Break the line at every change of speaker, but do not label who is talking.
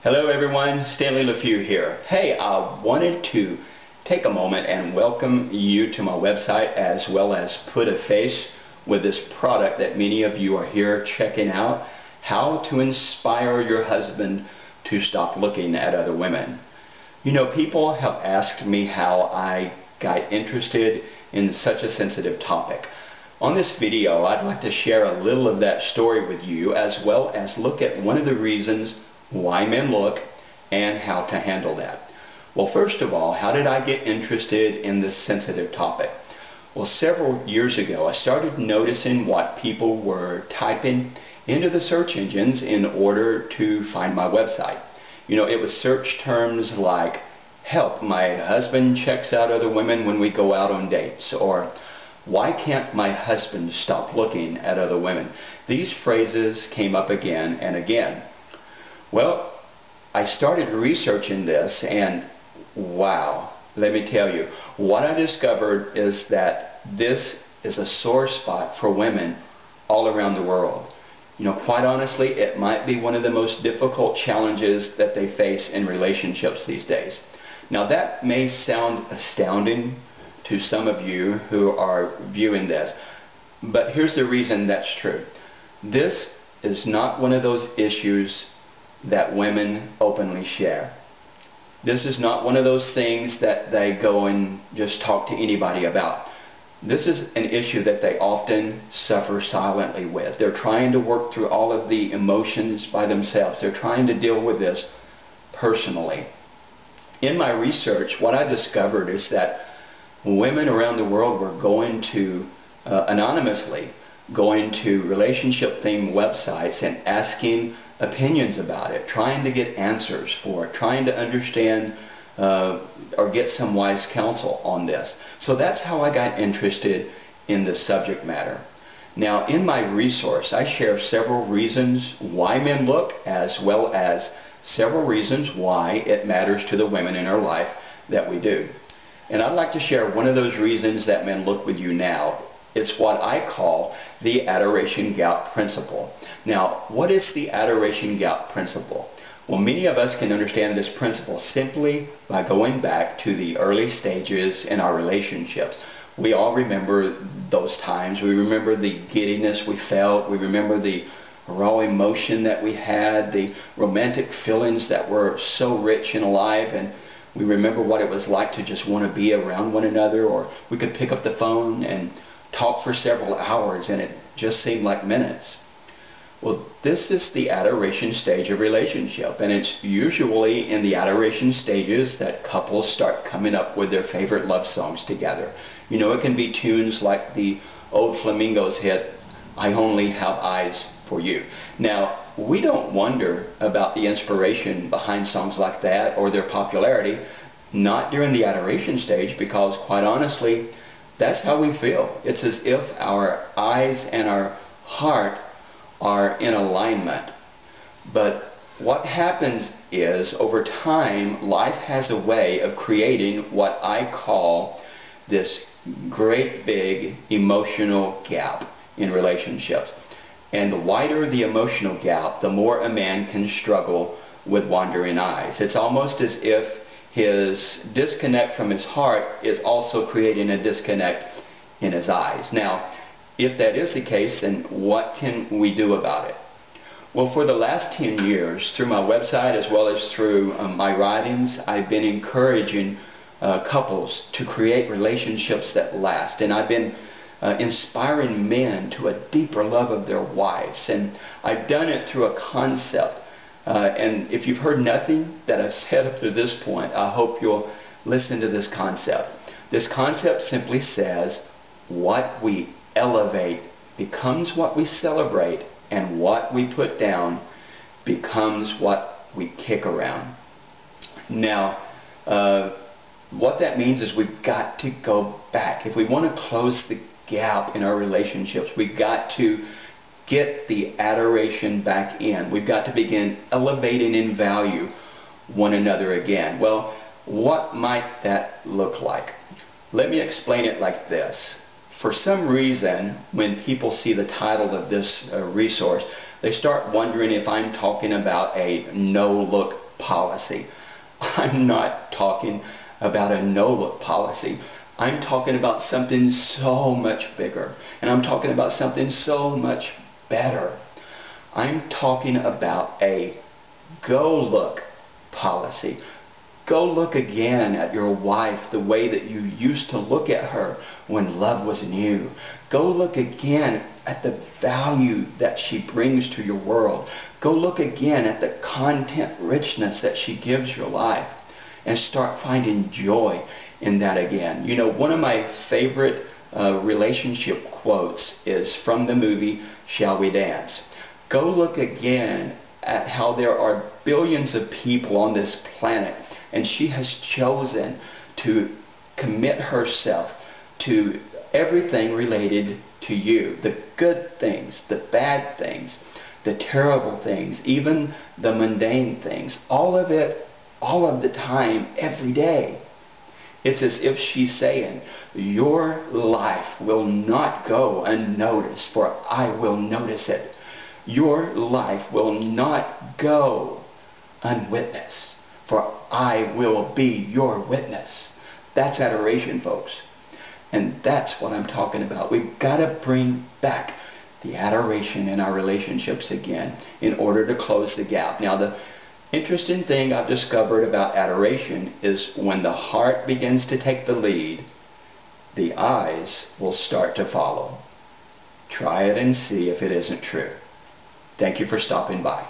Hello everyone, Stanley LeFew here. Hey, I wanted to take a moment and welcome you to my website as well as put a face with this product that many of you are here checking out, how to inspire your husband to stop looking at other women. You know, people have asked me how I got interested in such a sensitive topic. On this video, I'd like to share a little of that story with you as well as look at one of the reasons why men look and how to handle that. Well, first of all, how did I get interested in this sensitive topic? Well, several years ago, I started noticing what people were typing into the search engines in order to find my website. You know, it was search terms like, help, my husband checks out other women when we go out on dates, or why can't my husband stop looking at other women? These phrases came up again and again. Well, I started researching this and wow, let me tell you, what I discovered is that this is a sore spot for women all around the world. You know, quite honestly, it might be one of the most difficult challenges that they face in relationships these days. Now that may sound astounding to some of you who are viewing this, but here's the reason that's true. This is not one of those issues that women openly share. This is not one of those things that they go and just talk to anybody about. This is an issue that they often suffer silently with. They're trying to work through all of the emotions by themselves. They're trying to deal with this personally. In my research, what I discovered is that women around the world were going to, anonymously, going to relationship-themed websites and asking opinions about it, trying to get answers for it, trying to understand or get some wise counsel on this. So that's how I got interested in the subject matter. Now in my resource, I share several reasons why men look as well as several reasons why it matters to the women in our life that we do. And I'd like to share one of those reasons that men look with you now. It's what I call the adoration gap principle. Now, what is the adoration gap principle? Well, many of us can understand this principle simply by going back to the early stages in our relationships. We all remember those times. We remember the giddiness we felt. We remember the raw emotion that we had, the romantic feelings that were so rich and alive, and we remember what it was like to just want to be around one another, or we could pick up the phone and talk for several hours and it just seemed like minutes. Well, this is the adoration stage of relationship, and it's usually in the adoration stages that couples start coming up with their favorite love songs together. You know, it can be tunes like the old Flamingos hit, I Only Have Eyes for You. Now, we don't wonder about the inspiration behind songs like that or their popularity, not during the adoration stage, because quite honestly, that's how we feel. It's as if our eyes and our heart are in alignment. But what happens is, over time, life has a way of creating what I call this great big emotional gap in relationships. And the wider the emotional gap, the more a man can struggle with wandering eyes. It's almost as if his disconnect from his heart is also creating a disconnect in his eyes. Now, if that is the case, then what can we do about it? Well, for the last 10 years, through my website as well as through my writings, I've been encouraging couples to create relationships that last. And I've been inspiring men to a deeper love of their wives. And I've done it through a concept. And if you've heard nothing that I've said up to this point, I hope you'll listen to this concept. This concept simply says, what we elevate becomes what we celebrate, and what we put down becomes what we kick around. Now, what that means is we've got to go back. If we want to close the gap in our relationships, we've got to get the adoration back in. We've got to begin elevating in value one another again. Well, what might that look like? Let me explain it like this. For some reason, when people see the title of this resource, they start wondering if I'm talking about a no-look policy. I'm not talking about a no-look policy. I'm talking about something so much bigger. And I'm talking about something so much better. I'm talking about a go look policy. Go look again at your wife the way that you used to look at her when love was new. Go look again at the value that she brings to your world. Go look again at the content richness that she gives your life and start finding joy in that again. You know, one of my favorite relationship quotes is from the movie Shall We Dance? Go look again at how there are billions of people on this planet, and she has chosen to commit herself to everything related to you. The good things, the bad things, the terrible things, even the mundane things. All of it, all of the time, every day. It's as if she's saying, your life will not go unnoticed, for I will notice it. Your life will not go unwitnessed, for I will be your witness. That's adoration, folks. And that's what I'm talking about. We've got to bring back the adoration in our relationships again in order to close the gap. Now, the interesting thing I've discovered about adoration is when the heart begins to take the lead, the eyes will start to follow. Try it and see if it isn't true. Thank you for stopping by.